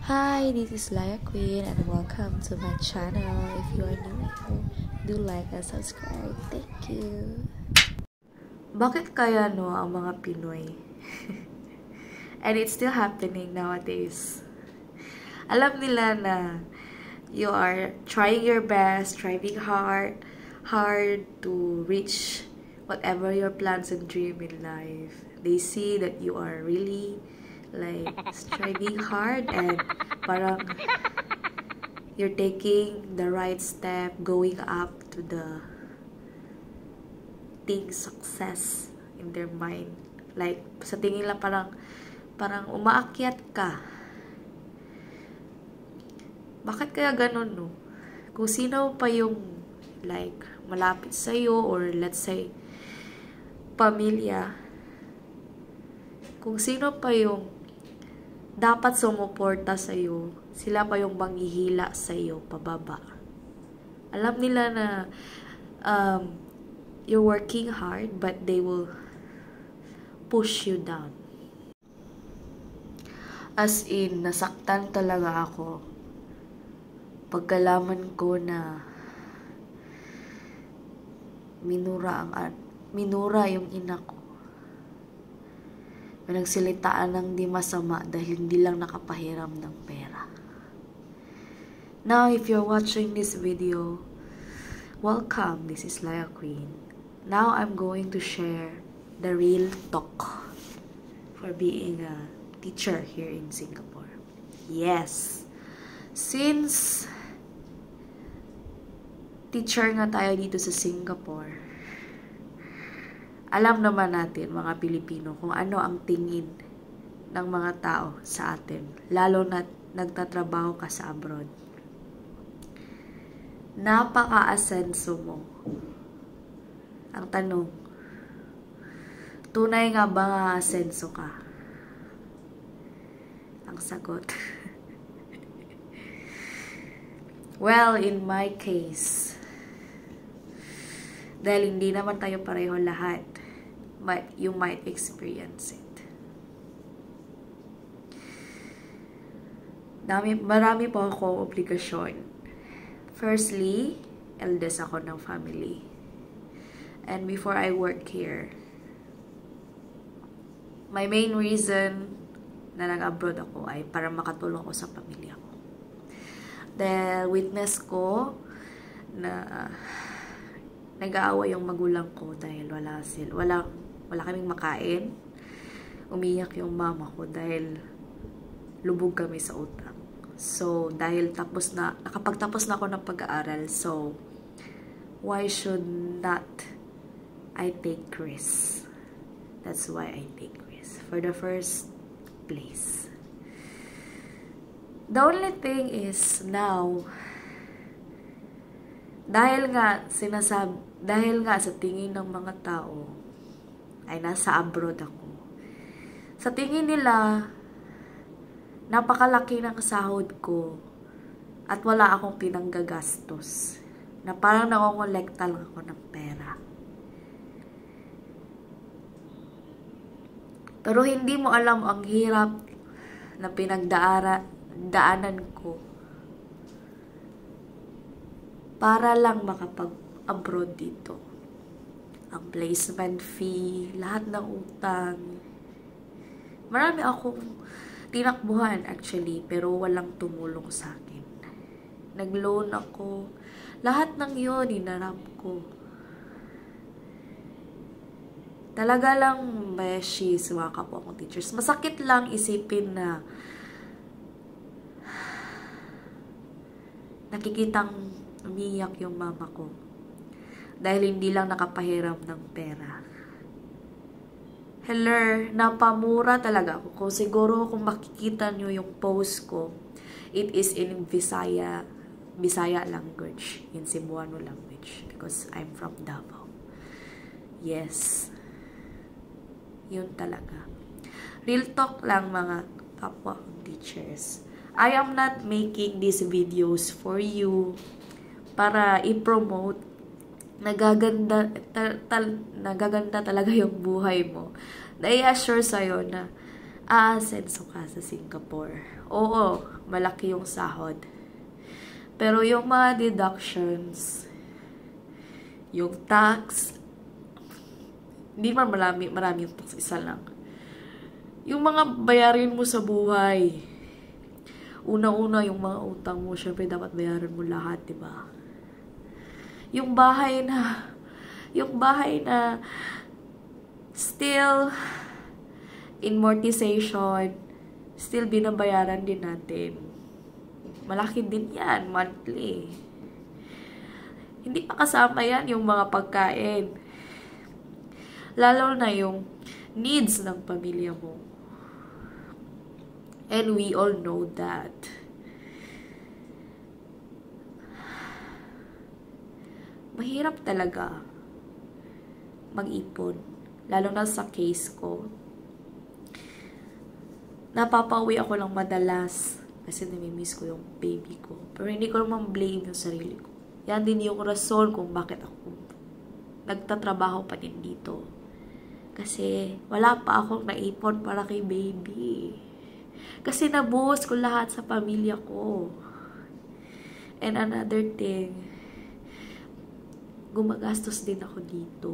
Hi, this is Laya Queen and welcome to my channel. If you are new here, do like and subscribe. Thank you. Bakit kaya ang mga Pinoy? And it's still happening nowadays. Alam nila na you are trying your best, striving hard to reach whatever your plans and dream in life. They see that you are really striving hard and parang you're taking the right step, going up to the success in their mind. Like, sa tingin lang parang umaakyat ka. Bakit kaya ganun, no? Kung sino pa yung malapit sa'yo or let's say pamilya, kung sino pa yung dapat sumuporta sa'yo, sila pa yung manghihila sa'yo pababa. Alam nila na you're working hard, but they will push you down. As in, nasaktan talaga ako pagkalaman ko na minura yung ina ko. Nagsilitaan ng di masama dahil hindi lang nakapahiram ng pera. Now, if you're watching this video, welcome. This is Laya Queen. Now, I'm going to share the real talk for being a teacher here in Singapore. Yes, since teacher nga tayo dito sa Singapore, alam naman natin, mga Pilipino, kung ano ang tingin ng mga tao sa atin. Lalo na nagtatrabaho ka sa abroad. Napaka-asenso mo. Ang tanong, tunay nga ba nga asenso ka? Ang sagot. Well, in my case, dahil hindi naman tayo pareho lahat, but you might experience it. Marami po ako obligasyon. Firstly, eldest ako ng family. And before I work here, my main reason na nag-abroad ako ay para makatulong ko sa pamilya ko. Dahil witness ko na nag-aaway yung magulang ko dahil wala kaming makain. Umiyak yung mama ko dahil lubog kami sa utang. So, dahil nakapagtapos na ako ng pag-aaral, so, why should not I take risks? That's why I take risks. For the first place. The only thing is now, dahil nga sa tingin ng mga tao ay nasa abroad ako. Sa tingin nila, napakalaki ng sahod ko at wala akong pinanggagastos. Na parang nakongolekta lang ako ng pera. Pero hindi mo alam ang hirap na pinagdaanan ko para lang makapag-abroad dito. Ang placement fee, lahat ng utang. Marami akong tinakbuhan actually, pero walang tumulong sa akin. Nag-loan ako. Lahat ng yun, inarap ko. Talaga lang, beshi, mga kapwa akong teachers. Masakit lang isipin na nakikitang umiyak yung mama ko dahil hindi lang nakapahiram ng pera. Hello, napamura talaga ako. Kung siguro kung makikita nyo yung post ko, it is in Bisaya language, in Cebuano language, because I'm from Davao. Yes, yun talaga. Real talk lang, mga kapwa teachers. I am not making these videos for you para i-promote nagaganda talaga yung buhay mo. I-assure sa'yo na aasenso ka sa Singapore. Oo, malaki yung sahod. Pero yung mga deductions, yung tax, hindi man marami yung tax, isa lang. Yung mga bayarin mo sa buhay, una-una yung mga utang mo, syempre dapat bayaran mo lahat, diba? Yung bahay na still amortization, still binabayaran din natin. Malaki din yan, monthly. Hindi pa kasama yan yung mga pagkain. Lalo na yung needs ng pamilya mo. And we all know that. Mahirap talaga mag-ipon. Lalo na sa case ko. Napapauwi ako lang madalas kasi namimiss ko yung baby ko. Pero hindi ko naman blame yung sarili ko. Yan din yung rason kung bakit ako nagtatrabaho pa din dito. Kasi wala pa akong naipon para kay baby. Kasi nabuhos ko lahat sa pamilya ko. And another thing, gumagastos din ako dito.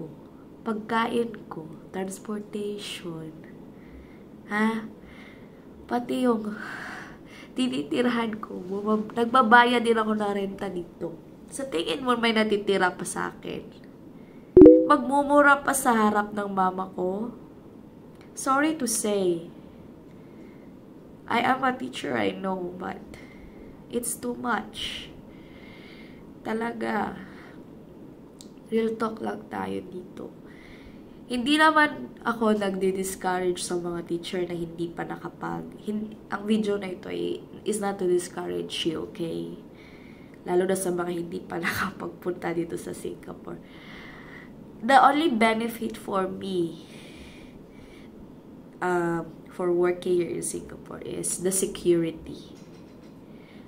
Pagkain ko, transportation, pati yung tinitirahan ko, nagbabayad din ako ng renta dito. Sa tingin mo may natitira pa sa akin? Magmumura pa sa harap ng mama ko? Sorry to say, I am a teacher, I know, but it's too much. Talaga. Real talk lang tayo dito. Hindi naman ako nagdi-discourage sa mga teacher na hindi pa ang video na ito is not to discourage you, okay? Lalo na sa mga hindi pa nakapagpunta dito sa Singapore. The only benefit for me for working here in Singapore is the security.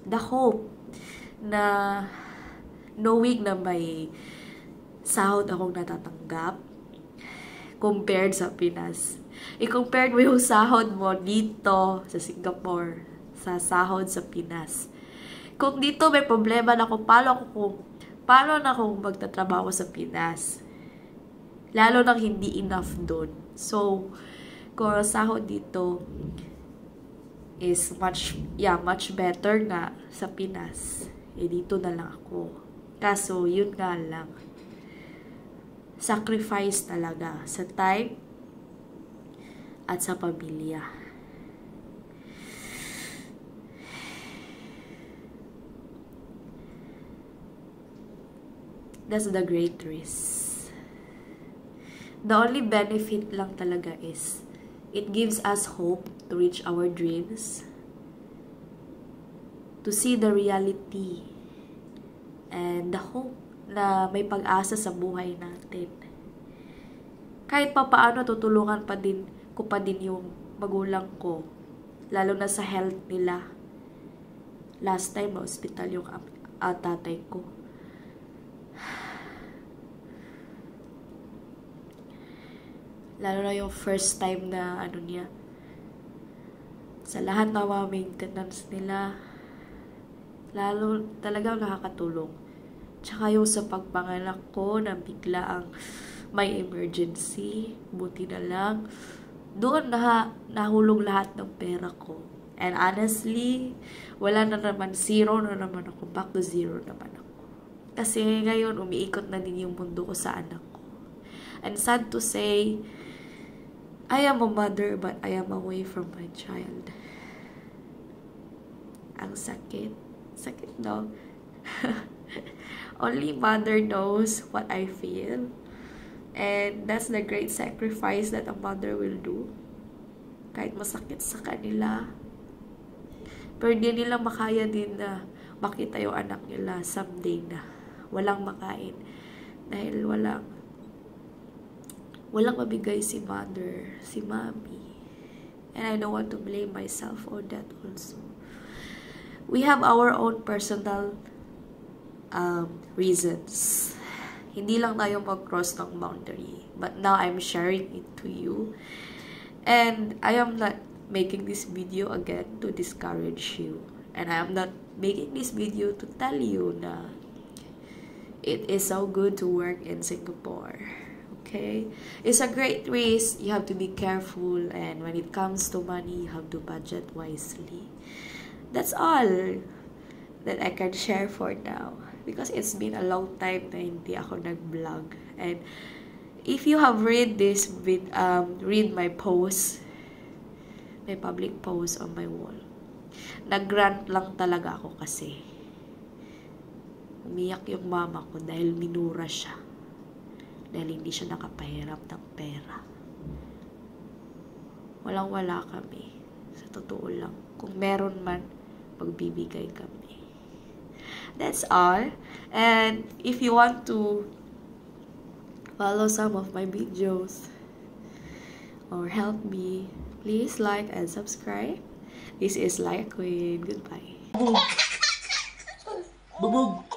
The hope na knowing na may sahod akong natatanggap compared sa Pinas. I-compare mo yung sahod mo dito sa Singapore sa sahod sa Pinas. Kung dito may problema na kung paano na akong magtatrabaho sa Pinas. Lalo nang hindi enough doon. So, kung sahod dito is much better nga sa Pinas. Dito na lang ako. Kaso, yun nga lang. Sacrifice talaga sa time at sa pamilya. That's the great risk. The only benefit lang talaga is it gives us hope to reach our dreams, to see the reality, and the hope na may pag-asa sa buhay natin. Kahit pa paano tutulungan ko pa din yung magulang ko, lalo na sa health nila. Last time, hospital yung tatay ko. Lalo na yung first time na niya. Sa lahat ng mga maintenance nila, lalo talagang nakakatulong. Tsaka yung sa pagpanganak ko na bigla ang may emergency, buti na lang. Doon nahulog lahat ng pera ko. And honestly, wala na naman, zero na naman ako. Back to zero naman ako. Kasi ngayon, umiikot na din yung mundo ko sa anak ko. And sad to say, I am a mother but I am away from my child. Ang sakit. Sakit, no? Only mother knows what I feel. And that's the great sacrifice that a mother will do. Kahit masakit sa kanila. Pero hindi nila makaya din na makita yung anak nila someday na walang makain. Dahil walang mabigay si mother, si mommy. And I don't want to blame myself for that also. We have our own personal reasons. Hindi lang tayo mag-cross ng boundary. But now I'm sharing it to you. And I am not making this video again to discourage you. And I am not making this video to tell you na it is so good to work in Singapore. Okay? It's a great risk. You have to be careful. And when it comes to money, you have to budget wisely. That's all that I can share for now. Because it's been a long time na hindi ako nag-vlog. And if you have read this, read my post, my public post on my wall, nag-rant lang talaga ako kasi umiyak yung mama ko dahil minura siya. Dahil hindi siya nakapahiram ng pera. Walang-wala kami. Sa totoo lang. Kung meron man, pagbibigay kami. That's all. And if you want to follow some of my videos or help me, please like and subscribe. This is Like Queen. Goodbye. Bubog!